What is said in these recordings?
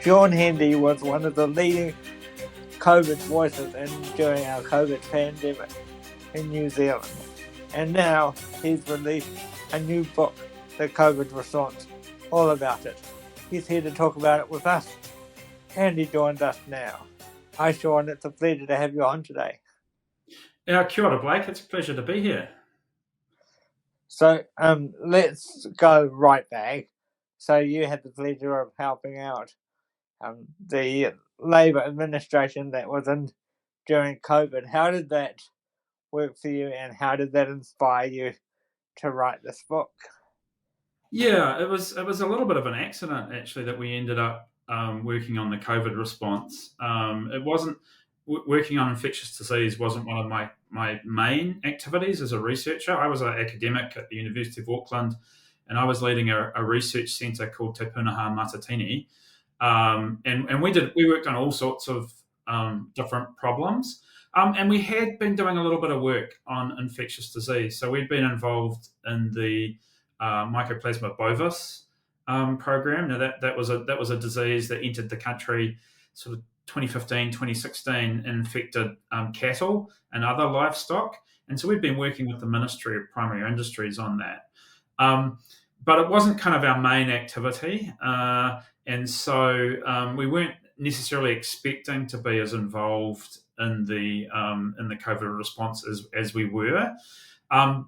Shaun Hendy was one of the leading COVID voices during our COVID pandemic in New Zealand. And now he's released a new book, The COVID Response, all about it. He's here to talk about it with us, and he joins us now. Hi, Shaun. It's a pleasure to have you on today. Kia ora, Blake. It's a pleasure to be here. So let's go right back. So you had the pleasure of helping out the Labour administration that was in during COVID. How did that work for you, and how did that inspire you to write this book? Yeah, it was a little bit of an accident actually that we ended up working on the COVID response. It wasn't working on infectious disease wasn't one of my main activities as a researcher. I was an academic at the University of Auckland, and I was leading a research centre called Te Pūnaha Matatini, and we worked on all sorts of different problems. And we had been doing a little bit of work on infectious disease. So we'd been involved in the Mycoplasma bovis program. Now that was a disease that entered the country sort of 2015, 2016, infected cattle and other livestock. And so we've been working with the Ministry of Primary Industries on that. But it wasn't kind of our main activity. And so we weren't necessarily expecting to be as involved in the COVID response as we were. We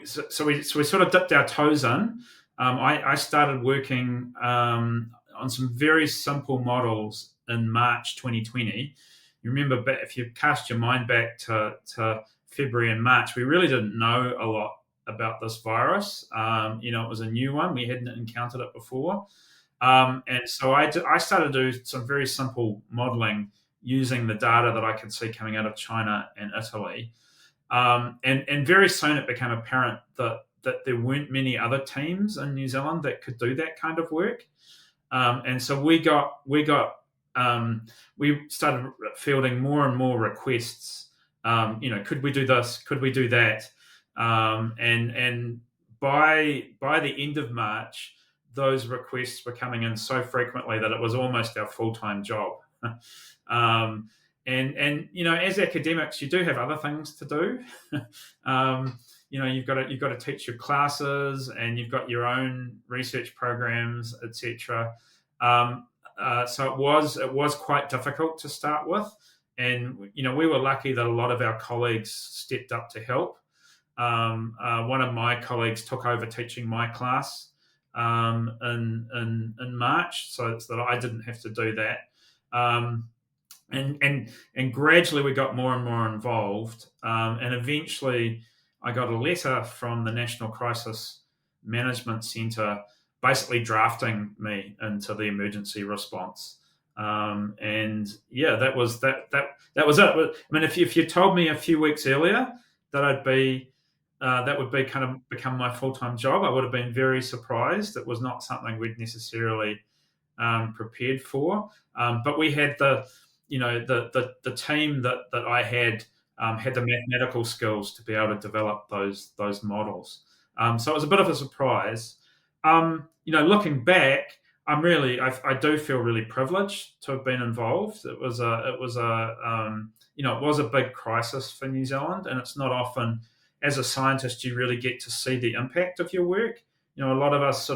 sort of dipped our toes in. I started working on some very simple models in March 2020. You remember, if you cast your mind back to February and March, we really didn't know a lot about this virus. It was a new one. We hadn't encountered it before. And so I started to do some very simple modeling using the data that I could see coming out of China and Italy. And very soon it became apparent that there weren't many other teams in New Zealand that could do that kind of work. And so we started fielding more and more requests. Could we do this? Could we do that? And by the end of March, those requests were coming in so frequently that it was almost our full-time job. And as academics, you do have other things to do. You've got to teach your classes, and you've got your own research programs, etc. So it was quite difficult to start with, and we were lucky that a lot of our colleagues stepped up to help. One of my colleagues took over teaching my class in March, so that I didn't have to do that. And gradually we got more and more involved, and eventually I got a letter from the National Crisis Management Centre basically drafting me into the emergency response. And yeah, that was it. I mean, if you told me a few weeks earlier that that would be kind of become my full-time job, I would have been very surprised. It was not something we'd necessarily prepared for. But we had the team that I had the mathematical skills to be able to develop those models. So it was a bit of a surprise. Looking back, I do feel really privileged to have been involved. It was a big crisis for New Zealand, and it's not often, as a scientist, you really get to see the impact of your work. A lot of us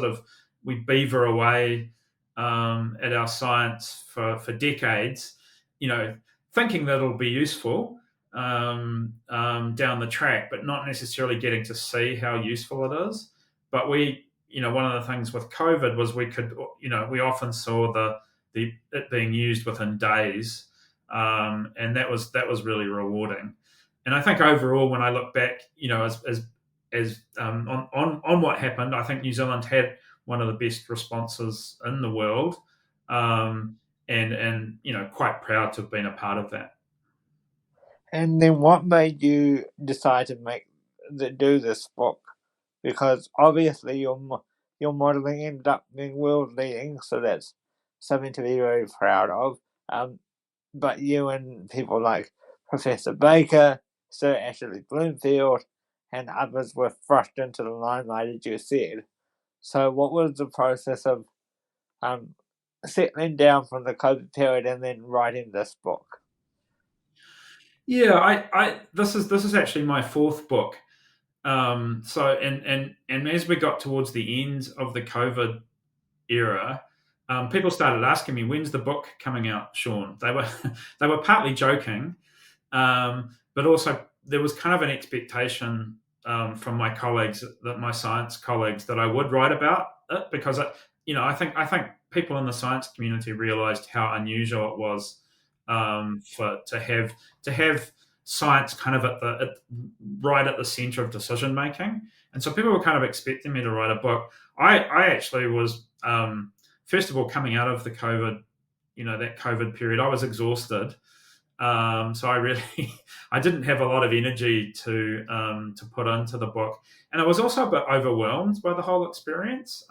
we beaver away at our science for decades, thinking that it'll be useful down the track, but not necessarily getting to see how useful it is. But one of the things with COVID was we often saw it being used within days, and that was really rewarding. And I think overall, when I look back, on what happened, I think New Zealand had one of the best responses in the world, and quite proud to have been a part of that. And then, what made you decide to do this book? Because obviously your modelling ended up being world leading, so that's something to be very proud of. But you and people like Professor Baker, Sir Ashley Bloomfield, and others were thrust into the limelight, as you said. So what was the process of settling down from the COVID period and then writing this book? Yeah, this is actually my fourth book. So and as we got towards the end of the COVID era, people started asking me, "When's the book coming out, Shaun?" They were partly joking, but also there was kind of an expectation from my colleagues, that my science colleagues, that I would write about it, because I think people in the science community realised how unusual it was, for to have science kind of right at the centre of decision making, and so people were kind of expecting me to write a book. I actually was, first of all, coming out of the COVID, that COVID period. I was exhausted, so I really I didn't have a lot of energy to put into the book, and I was also a bit overwhelmed by the whole experience.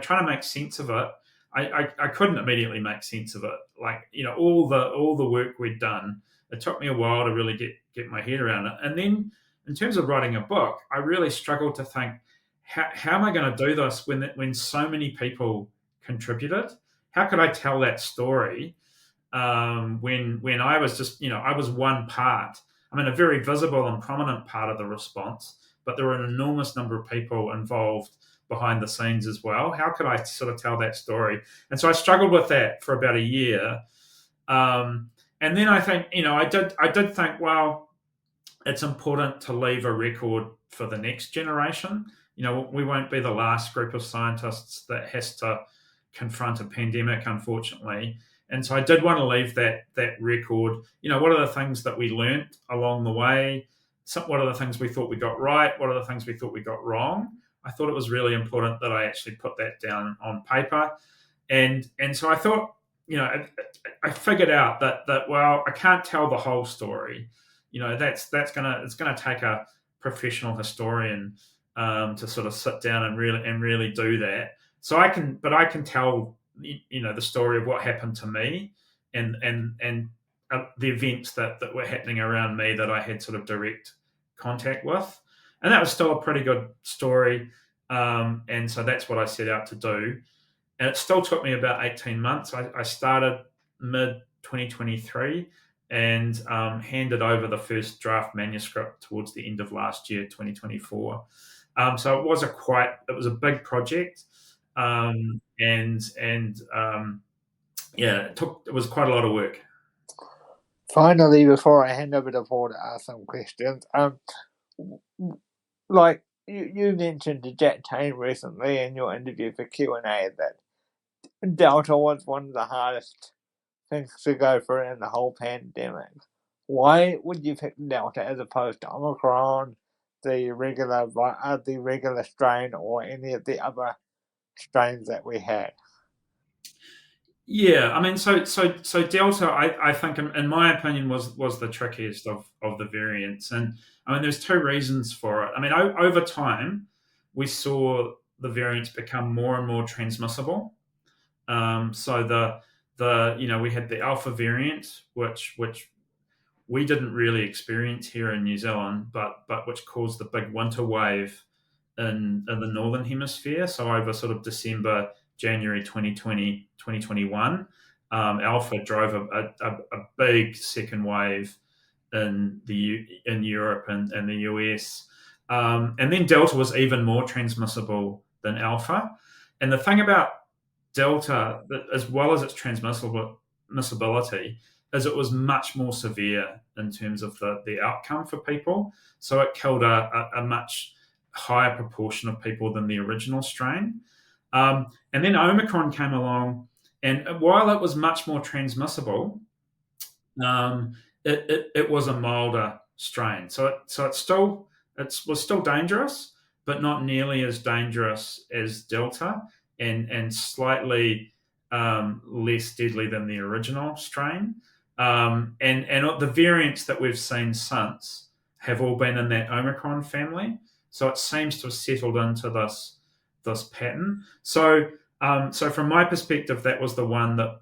Trying to make sense of it. I couldn't immediately make sense of it. Like, all the work we'd done. It took me a while to really get my head around it, and then in terms of writing a book, I really struggled to think, how am I going to do this when so many people contributed? How could I tell that story, when I was just, I was one part. I mean, a very visible and prominent part of the response, but there were an enormous number of people involved behind the scenes as well. How could I sort of tell that story? And so I struggled with that for about a year. And then I think, I did think, well, it's important to leave a record for the next generation. We won't be the last group of scientists that has to confront a pandemic, unfortunately. And so I did want to leave that record. What are the things that we learnt along the way? What are the things we thought we got right? What are the things we thought we got wrong? I thought it was really important that I actually put that down on paper. And so I thought, I figured out that well, I can't tell the whole story. It's gonna take a professional historian, to sort of sit down and really do that. So I can tell, the story of what happened to me, and the events that were happening around me that I had sort of direct contact with, and that was still a pretty good story. And so that's what I set out to do, and it still took me about 18 months. I started mid 2023, and handed over the first draft manuscript towards the end of last year, 2024. So it was a big project, and yeah, it was quite a lot of work. Finally, before I hand over to Paul to ask some questions, like you mentioned to Jack Tane recently in your interview for Q&A that Delta was one of the hardest things to go through in the whole pandemic. Why would you pick Delta as opposed to Omicron, the regular strain, or any of the other strains that we had? Yeah, I mean, so Delta, I think, in my opinion, was the trickiest of the variants, and I mean, there's two reasons for it. I mean, over time, we saw the variants become more and more transmissible. So we had the Alpha variant, which we didn't really experience here in New Zealand, but which caused the big winter wave in the northern hemisphere. So over sort of December, January 2020, 2021, Alpha drove a big second wave in Europe and the US. And then Delta was even more transmissible than Alpha. And the thing about Delta, as well as its transmissibility, is it was much more severe in terms of the outcome for people. So it killed a much higher proportion of people than the original strain. And then Omicron came along, and while it was much more transmissible, um, it was a milder strain. So it was still dangerous, but not nearly as dangerous as Delta, and slightly less deadly than the original strain. And the variants that we've seen since have all been in that Omicron family. So it seems to have settled into this pattern. So from my perspective, that was the one that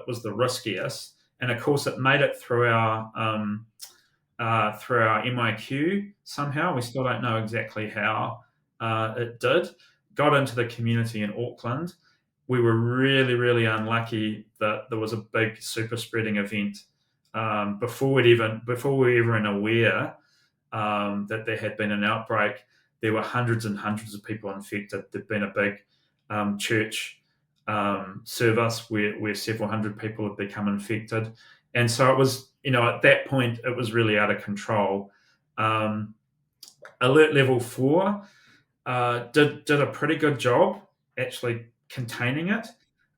was the riskiest, and of course, it made it through our MIQ somehow. We still don't know exactly how it did. Got into the community in Auckland. we were really, really unlucky that there was a big super spreading event before we were even aware that there had been an outbreak. There were hundreds and hundreds of people infected. There'd been a big church service where several hundred people had become infected. And so it was, at that point, it was really out of control. Alert level 4 did a pretty good job actually containing it,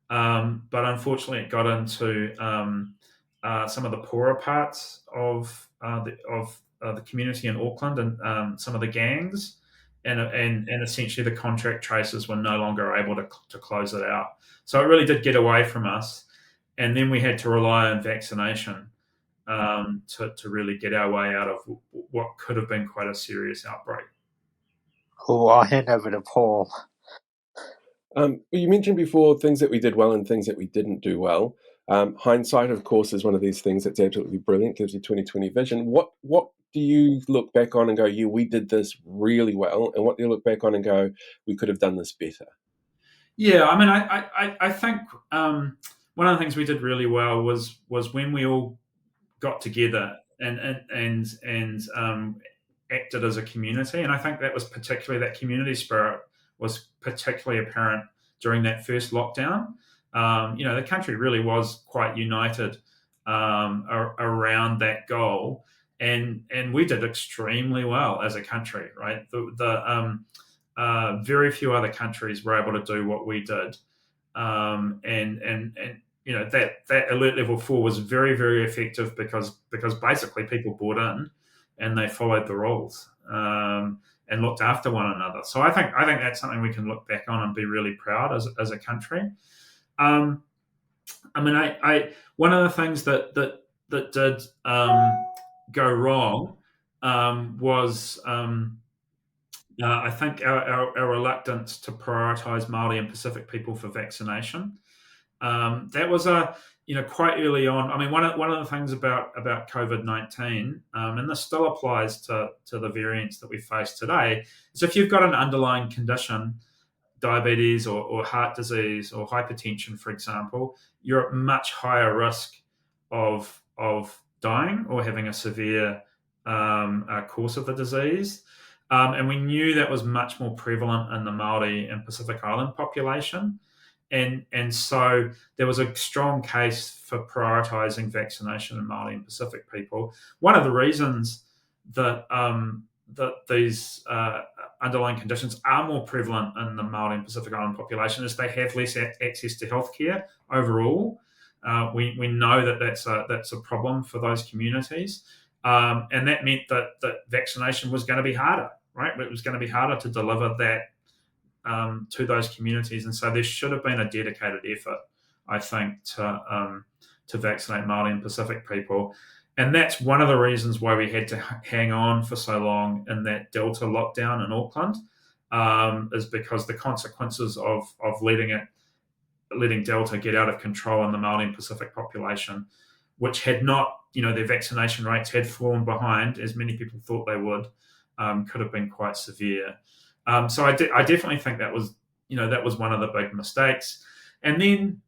but unfortunately, it got into some of the poorer parts of the community in Auckland and some of the gangs, and essentially the contract tracers were no longer able to close it out. So it really did get away from us, and then we had to rely on vaccination to really get our way out of what could have been quite a serious outbreak. Cool. I'll hand over to Paul. You mentioned before things that we did well and things that we didn't do well. Hindsight, of course, is one of these things that's absolutely brilliant, gives you 20/20 vision. What do you look back on and go, yeah, we did this really well, and what do you look back on and go, we could have done this better? Yeah, I mean, I think one of the things we did really well was when we all got together and acted as a community, and I think that community spirit was particularly apparent during that first lockdown. The country really was quite united around that goal, and we did extremely well as a country. Right, very few other countries were able to do what we did, and that alert level 4 was very, very effective because basically people bought in and they followed the rules and looked after one another. So I think that's something we can look back on and be really proud as a country. I mean, I one of the things that did go wrong was. I think our reluctance to prioritise Māori and Pacific people for vaccination. That was quite early on. I mean, one of the things about COVID-19, and this still applies to the variants that we face today, is if you've got an underlying condition, diabetes or heart disease or hypertension, for example, you're at much higher risk of dying or having a severe course of the disease. And we knew that was much more prevalent in the Māori and Pacific Island population. And so there was a strong case for prioritising vaccination in Māori and Pacific people. One of the reasons that these underlying conditions are more prevalent in the Māori and Pacific Island population is they have less access to healthcare overall. We know that that's a problem for those communities. And that meant that vaccination was going to be harder, right? It was going to be harder to deliver that to those communities. And so there should have been a dedicated effort, I think, to vaccinate Māori and Pacific people. And that's one of the reasons why we had to hang on for so long in that Delta lockdown in Auckland, is because the consequences of letting Delta get out of control in the Māori and Pacific population, which had not, their vaccination rates had fallen behind as many people thought they would, could have been quite severe. So I definitely think that was one of the big mistakes. And then,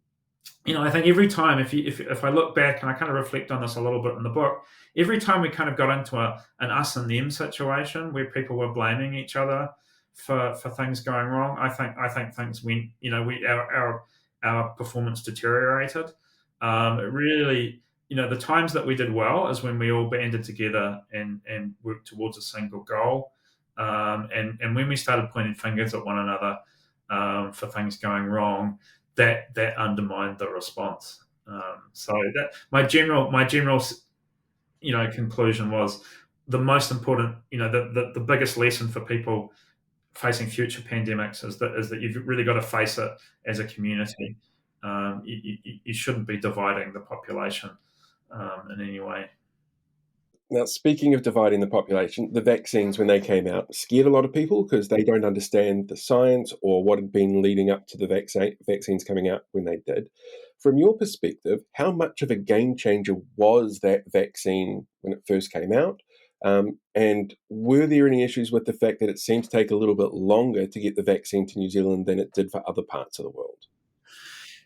I think every time, if I look back and I kind of reflect on this a little bit in the book, every time we kind of got into an us and them situation where people were blaming each other for things going wrong, I think things went, our performance deteriorated. It really, the times that we did well is when we all banded together and worked towards a single goal. And when we started pointing fingers at one another for things going wrong, that undermined the response. So that my general conclusion was the most important, the biggest lesson for people facing future pandemics is that you've really got to face it as a community. You shouldn't be dividing the population in any way. Now, speaking of dividing the population, the vaccines, when they came out, scared a lot of people because they don't understand the science or what had been leading up to the vaccines coming out when they did. From your perspective, how much of a game changer was that vaccine when it first came out? And were there any issues with the fact that it seemed to take a little bit longer to get the vaccine to New Zealand than it did for other parts of the world?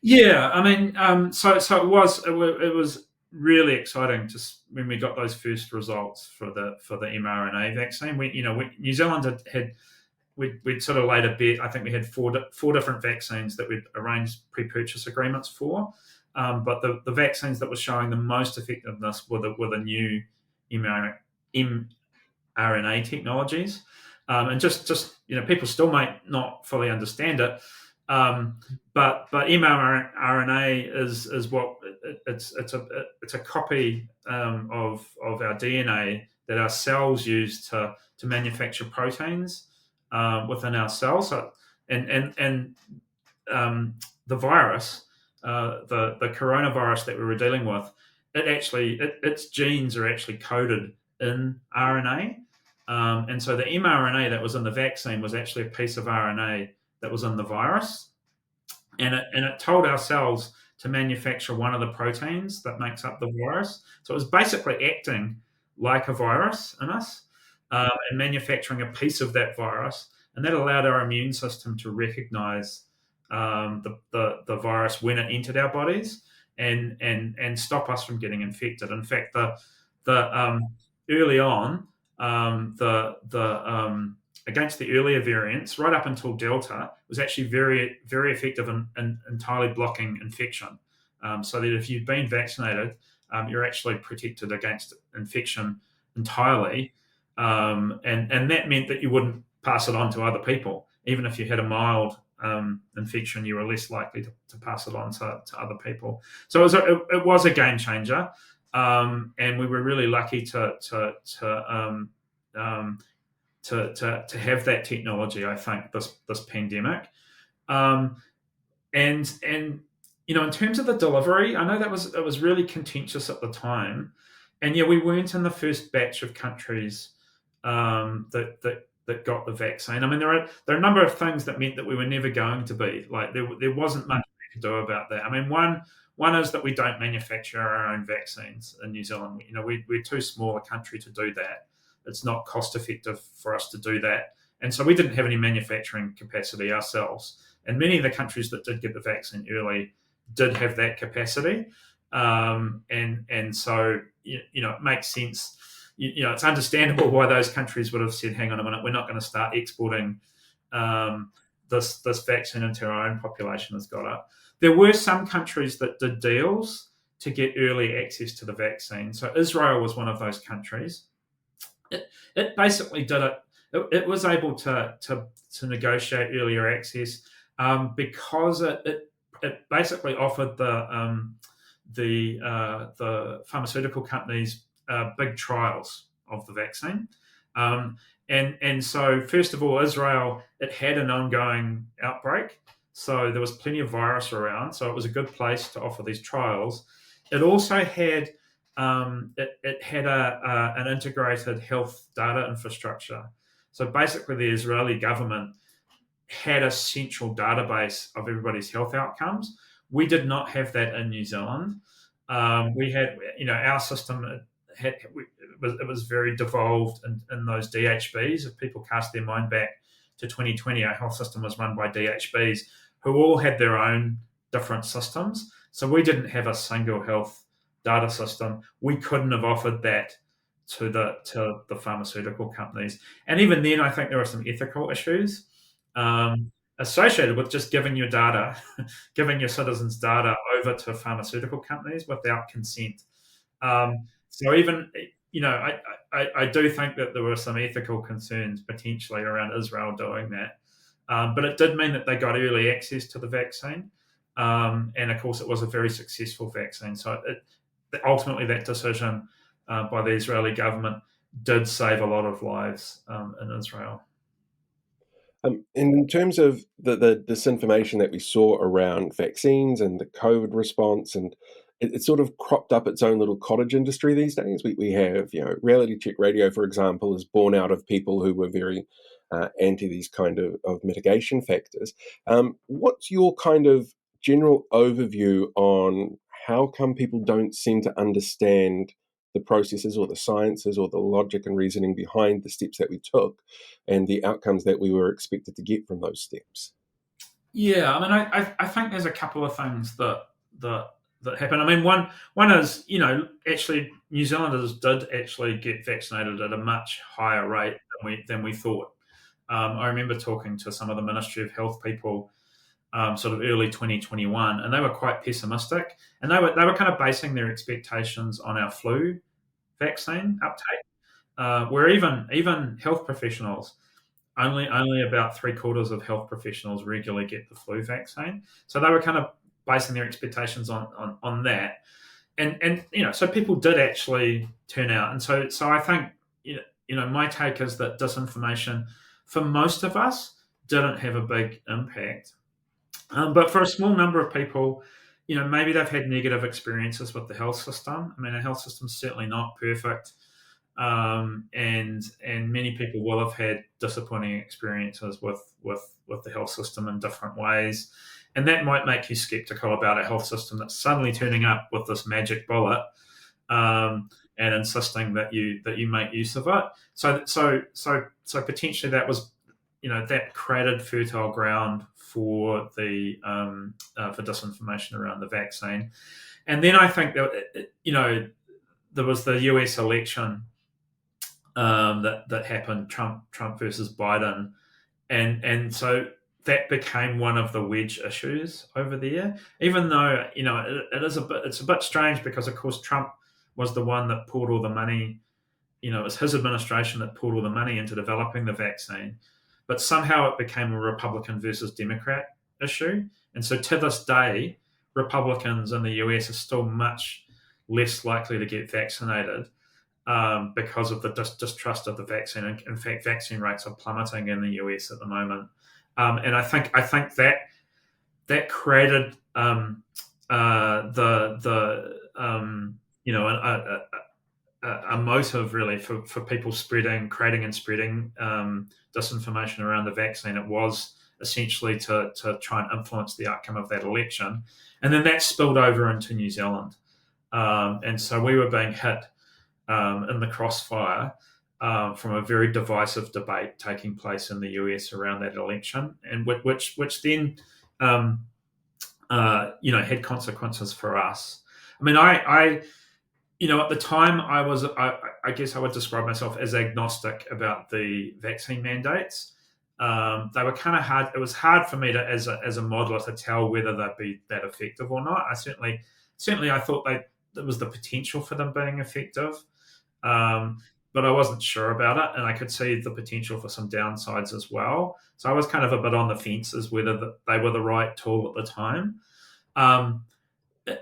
Yeah, I mean, so it was really exciting just when we got those first results for the mRNA vaccine. New Zealand had we'd sort of laid a bet. I think we had four different vaccines that we'd arranged pre-purchase agreements for. But the vaccines that were showing the most effectiveness were the new mRNA technologies. And just people still might not fully understand it. But mRNA is what it's a copy of our DNA that our cells use to manufacture proteins within our cells. So, and the virus, the coronavirus that we were dealing with, its genes are actually coded in RNA. And so the mRNA that was in the vaccine was actually a piece of RNA that was in the virus, and it told our cells to manufacture one of the proteins that makes up the virus. So it was basically acting like a virus in us, and manufacturing a piece of that virus, and that allowed our immune system to recognize the virus when it entered our bodies, and stop us from getting infected. In fact, the early on, the against the earlier variants, right up until Delta, was actually very, very effective in entirely blocking infection. So that if you've been vaccinated, you're actually protected against infection entirely. And that meant that you wouldn't pass it on to other people. Even if you had a mild infection, you were less likely to pass it on to other people. So it was a game changer. And we were really lucky to have that technology. I think this pandemic, and in terms of the delivery, I know it was really contentious at the time, and yeah, we weren't in the first batch of countries that got the vaccine. I mean, there are a number of things that meant that we were never going to be. Like there wasn't much we could do about that. I mean, one is that we don't manufacture our own vaccines in New Zealand. We're too small a country to do that. It's not cost effective for us to do that, and so we didn't have any manufacturing capacity ourselves. And many of the countries that did get the vaccine early did have that capacity, and so it makes sense. It's understandable why those countries would have said, "Hang on a minute, we're not going to start exporting this vaccine until our own population has got it." There were some countries that did deals to get early access to the vaccine. So Israel was one of those countries. It basically did it. It was able to negotiate earlier access because it basically offered the pharmaceutical companies big trials of the vaccine. And so, first of all, Israel, it had an ongoing outbreak, so there was plenty of virus around. So it was a good place to offer these trials. It also had it had an integrated health data infrastructure. So basically, the Israeli government had a central database of everybody's health outcomes. We did not have that in New Zealand. We had, our system it was very devolved in those DHBs. If people cast their mind back to 2020, our health system was run by DHBs who all had their own different systems. So we didn't have a single health data system. We couldn't have offered that to the pharmaceutical companies. And even then, I think there were some ethical issues associated with just giving your data, giving your citizens data over to pharmaceutical companies without consent. So even, I do think that there were some ethical concerns potentially around Israel doing that. But it did mean that they got early access to the vaccine. And of course, it was a very successful vaccine. So ultimately, that decision by the Israeli government did save a lot of lives in Israel. In terms of the disinformation that we saw around vaccines and the COVID response, and it sort of cropped up its own little cottage industry these days. We have, reality check radio, for example, is born out of people who were very anti these kind of mitigation factors. What's your kind of general overview on how come people don't seem to understand the processes or the sciences or the logic and reasoning behind the steps that we took and the outcomes that we were expected to get from those steps? Yeah, I mean, I think there's a couple of things that that happen. I mean, one is, actually New Zealanders did actually get vaccinated at a much higher rate than we thought. I remember talking to some of the Ministry of Health people, sort of early 2021, and they were quite pessimistic, and they were kind of basing their expectations on our flu vaccine uptake, where even health professionals, only about three-quarters of health professionals regularly get the flu vaccine. So they were kind of basing their expectations on that. And so people did actually turn out. And so I think, my take is that disinformation for most of us didn't have a big impact. But for a small number of people, maybe they've had negative experiences with the health system. I mean, our health system's certainly not perfect, and many people will have had disappointing experiences with the health system in different ways, and that might make you skeptical about a health system that's suddenly turning up with this magic bullet, and insisting that you make use of it. So potentially that was, that created fertile ground for the for disinformation around the vaccine. And then I think that, there was the US election, that happened, Trump versus Biden, and so that became one of the wedge issues over there. Even though, it's a bit strange, because of course Trump was the one that poured all the money. It was his administration that poured all the money into developing the vaccine, but somehow it became a Republican versus Democrat issue. And so to this day, Republicans in the US are still much less likely to get vaccinated, because of the distrust of the vaccine. And in fact, vaccine rates are plummeting in the US at the moment. And I think that created, the a motive really for people creating and spreading, disinformation around the vaccine. It was essentially to try and influence the outcome of that election, and then that spilled over into New Zealand, and so we were being hit, in the crossfire, from a very divisive debate taking place in the US around that election, and which then, had consequences for us. I mean, at the time, I guess I would describe myself as agnostic about the vaccine mandates. They were kind of hard. It was hard for me as a modeler to tell whether they'd be that effective or not. I certainly I thought there was the potential for them being effective, um, but I wasn't sure about it, and I could see the potential for some downsides as well. So I was kind of a bit on the fence as whether they were the right tool at the time. Um,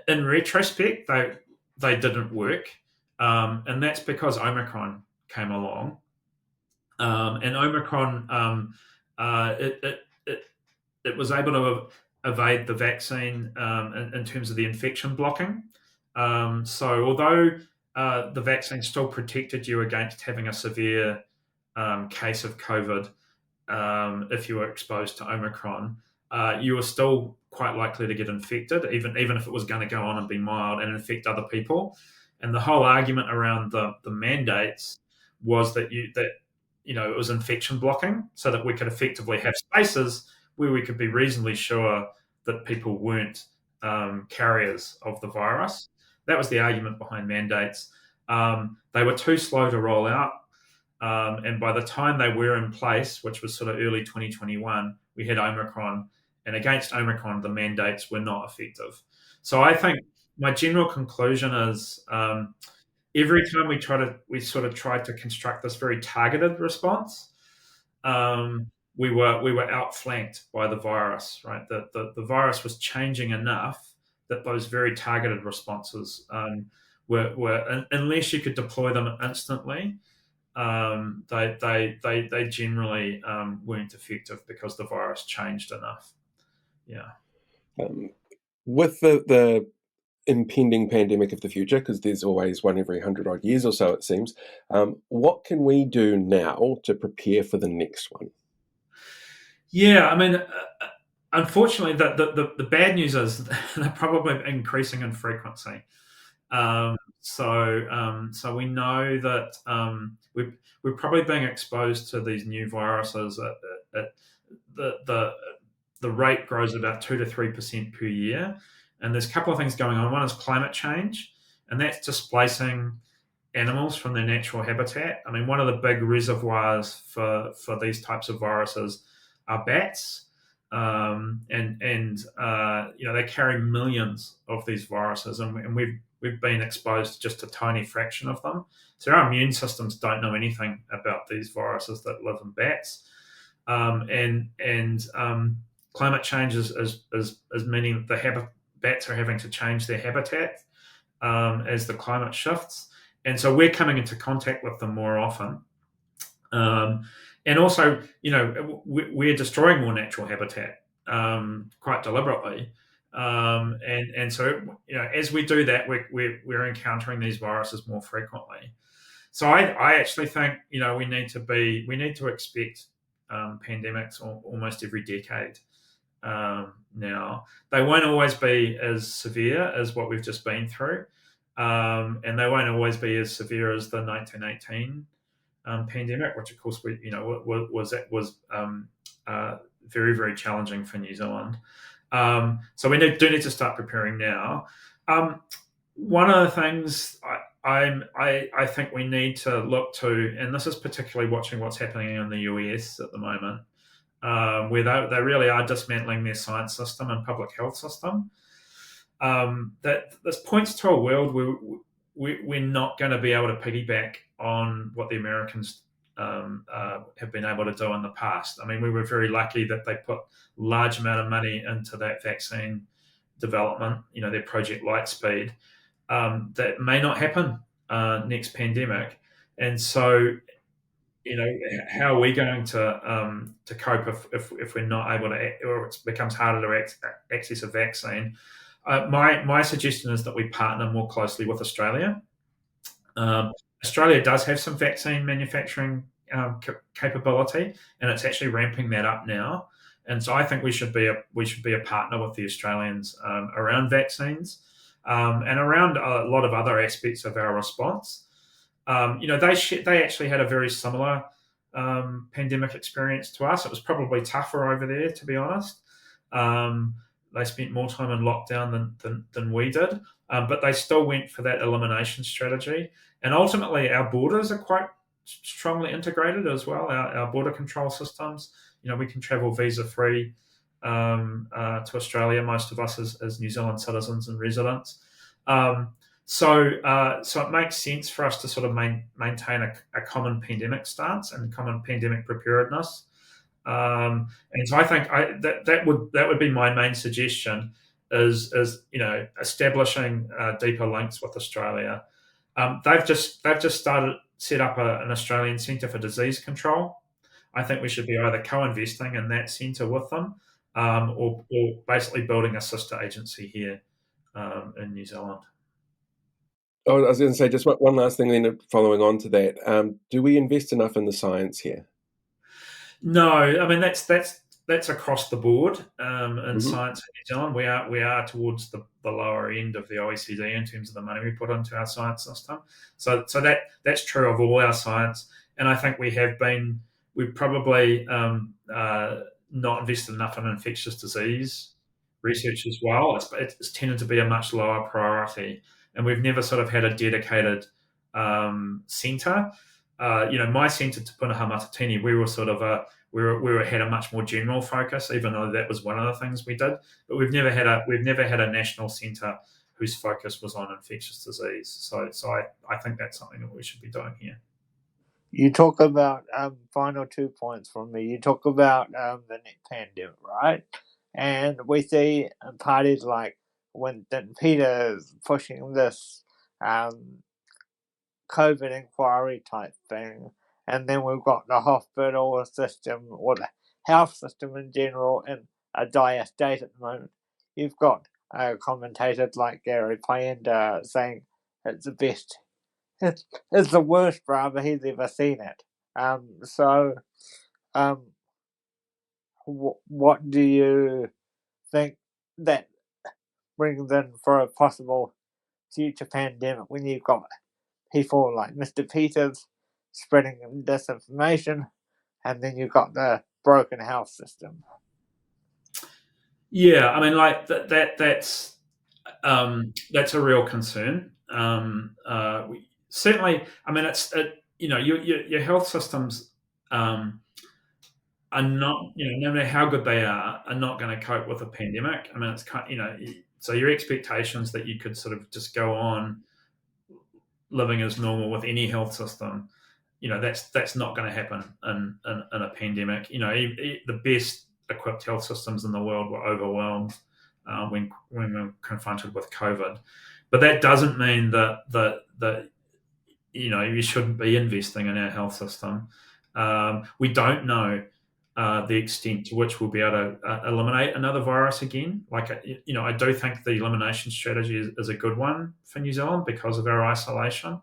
in retrospect, they didn't work, and that's because Omicron came along, and Omicron, it was able to evade the vaccine, in terms of the infection blocking. So although, the vaccine still protected you against having a severe, case of COVID, if you were exposed to Omicron, you were still quite likely to get infected, even if it was going to go on and be mild and infect other people. And the whole argument around the mandates was that it was infection blocking, so that we could effectively have spaces where we could be reasonably sure that people weren't, carriers of the virus. That was the argument behind mandates. They were too slow to roll out, and by the time they were in place, which was sort of early 2021, we had Omicron. And against Omicron, the mandates were not effective. So I think my general conclusion is, every time we sort of tried to construct this very targeted response, we were outflanked by the virus, right? The virus was changing enough that those very targeted responses, were, unless you could deploy them instantly, they generally, weren't effective because the virus changed enough. Yeah. Um, with the impending pandemic of the future, because there's always one every 100 odd years or so, it seems, what can we do now to prepare for the next one? Yeah, I mean, unfortunately, the bad news is they're probably increasing in frequency. So we know that, we're probably being exposed to these new viruses at the the rate grows about 2 to 3% per year. And there's a couple of things going on. One is climate change, and that's displacing animals from their natural habitat. I mean, one of the big reservoirs for these types of viruses are bats, they carry millions of these viruses, and we've been exposed to just a tiny fraction of them. So our immune systems don't know anything about these viruses that live in bats, and climate change is meaning bats are having to change their habitat as the climate shifts. And so we're coming into contact with them more often. And also, we're destroying more natural habitat quite deliberately. And so, as we do that, we're encountering these viruses more frequently. So I actually think, we need to expect pandemics almost every decade. Now, they won't always be as severe as what we've just been through. And they won't always be as severe as the 1918 pandemic, which of course was very, very challenging for New Zealand. So we do need to start preparing now. One of the things I think we need to look to, and this is particularly watching what's happening in the US at the moment, where they really are dismantling their science system and public health system. That this points to a world where we're not going to be able to piggyback on what the Americans have been able to do in the past. I mean, we were very lucky that they put a large amount of money into that vaccine development, their Project Lightspeed. That may not happen next pandemic. And so, how are we going to cope if we're not able to, or it becomes harder to access a vaccine? My suggestion is that we partner more closely with Australia. Australia does have some vaccine manufacturing capability, and it's actually ramping that up now. And so I think we should be a partner with the Australians around vaccines and around a lot of other aspects of our response. They actually had a very similar pandemic experience to us. It was probably tougher over there, to be honest. They spent more time in lockdown than we did, but they still went for that elimination strategy. And ultimately, our borders are quite strongly integrated as well. Our border control systems, we can travel visa-free to Australia, most of us as New Zealand citizens and residents. So it makes sense for us to sort of maintain a common pandemic stance and common pandemic preparedness. And so I think that would be my main suggestion is establishing deeper links with Australia. They've just set up an Australian Centre for Disease Control. I think we should be either co-investing in that centre with them, or basically building a sister agency here in New Zealand. Oh, I was going to say just one last thing then following on to that. Do we invest enough in the science here? No, I mean that's across the board in science in New Zealand. We are towards the lower end of the OECD in terms of the money we put into our science system. So that's true of all our science, and I think we've probably not invested enough in infectious disease research as well. It's tended to be a much lower priority, and we've never sort of had a dedicated centre. My centre, Te Puna Hamatatini, we were sort of had a much more general focus, even though that was one of the things we did. But we've never had a national centre whose focus was on infectious disease. So I think that's something that we should be doing here. You talk about final 2 points from me. You talk about the next pandemic, right? And we see parties like Winston Peters pushing this COVID inquiry type thing, and then we've got the hospital system or the health system in general in a dire state at the moment. You've got commentators like Gary Payenda saying it's the best, it's the worst rather he's ever seen it. What do you think that brings in for a possible future pandemic when you've got people like Mr. Peters spreading disinformation, and then you've got the broken health system? Yeah, I mean, like that's a real concern. Certainly, I mean, your health systems are not, no matter how good they are not going to cope with a pandemic. I mean, it's kind, so your expectations that you could sort of just go on living as normal with any health system, that's not going to happen in a pandemic. The best equipped health systems in the world were overwhelmed when we were confronted with COVID. But that doesn't mean that you shouldn't be investing in our health system. We don't know the extent to which we'll be able to eliminate another virus again. Like, I do think the elimination strategy is a good one for New Zealand because of our isolation.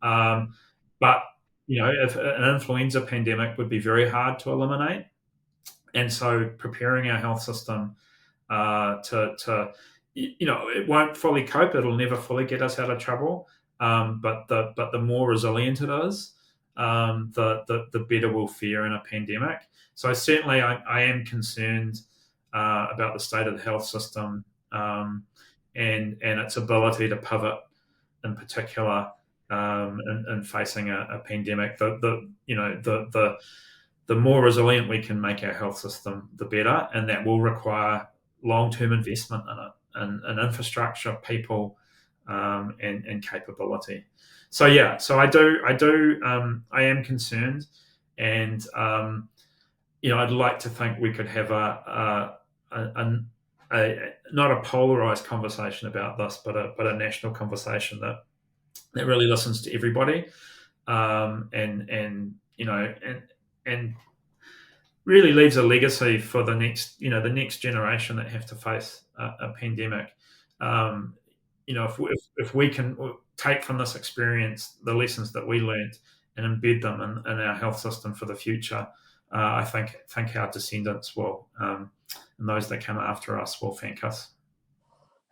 Um, but if an influenza pandemic would be very hard to eliminate, and so preparing our health system to it won't fully cope. It'll never fully get us out of trouble. But the more resilient it is, the better we'll fare in a pandemic. So certainly, I am concerned about the state of the health system, and its ability to pivot, in particular, in facing a pandemic. The more resilient we can make our health system, the better, and that will require long-term investment in it, and infrastructure, people, and capability. So yeah, so I am concerned, and I'd like to think we could have a not a polarized conversation about this, but a national conversation that really listens to everybody, and really leaves a legacy for the next generation that have to face a pandemic. If we can take from this experience the lessons that we learned and embed them in our health system for the future, I think our descendants will, and those that come after us, will thank us.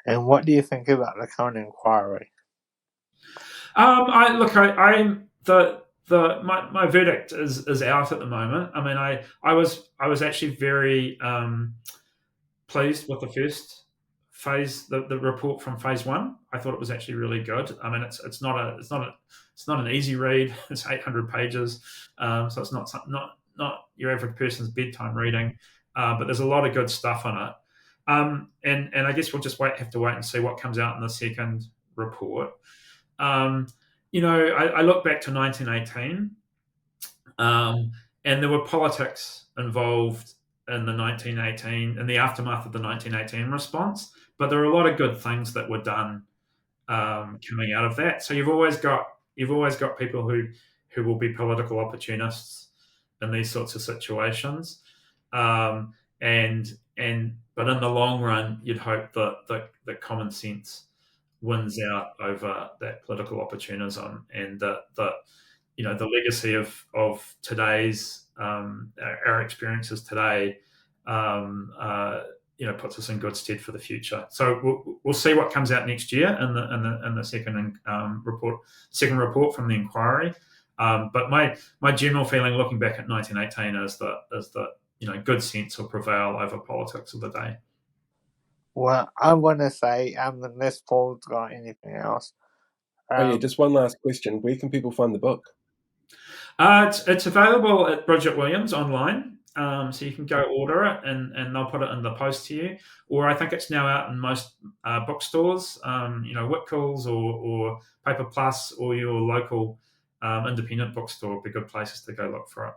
And what do you think about the current inquiry? My verdict is out at the moment. I mean, I was actually very pleased with the first phase, the report from phase one. I thought it was actually really good. I mean, it's not an easy read. It's 800 pages, so it's not your average person's bedtime reading. But there's a lot of good stuff in it. And I guess we'll just have to wait and see what comes out in the second report. I look back to 1918, and there were politics involved in the aftermath of the 1918 response, but there are a lot of good things that were done coming out of that. So you've always got people who will be political opportunists in these sorts of situations, but in the long run, you'd hope that common sense wins out over that political opportunism, and the legacy of today's our experiences today, puts us in good stead for the future. So we'll see what comes out next year in the second report from the inquiry. But my general feeling, looking back at 1918, is that good sense will prevail over politics of the day. Well, I want to say, unless Paul's got anything else. Just one last question. Where can people find the book? It's available at Bridget Williams online, so you can go order it, and they'll put it in the post to you. Or I think it's now out in most bookstores, Whitcoulls or Paper Plus, or your local independent bookstore would be good places to go look for it.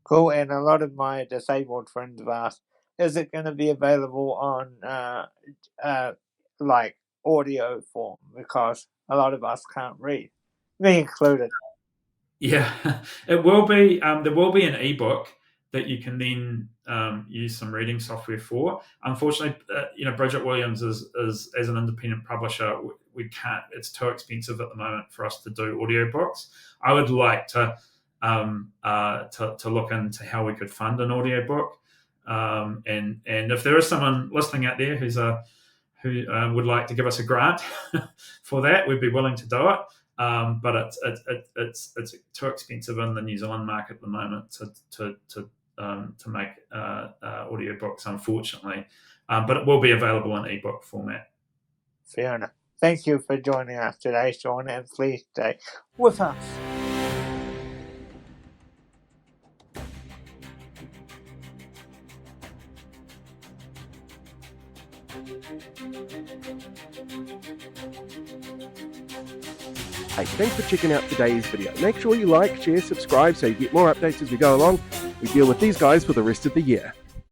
Cool, and a lot of my disabled friends have asked, is it going to be available on like audio form, because a lot of us can't read, me included. Yeah, it will be. There will be an ebook that you can then use some reading software for. Unfortunately, Bridget Williams is as an independent publisher, we can't. It's too expensive at the moment for us to do audiobooks. I would like to look into how we could fund an audiobook, and if there is someone listening out there who would like to give us a grant for that, we'd be willing to do it. But it's too expensive in the New Zealand market at the moment to to make audiobooks, unfortunately. But it will be available in ebook format. Fair enough. Thank you for joining us today, Shaun, and please stay with us. Hey, thanks for checking out today's video. Make sure you like, share, subscribe so you get more updates as we go along. We deal with these guys for the rest of the year.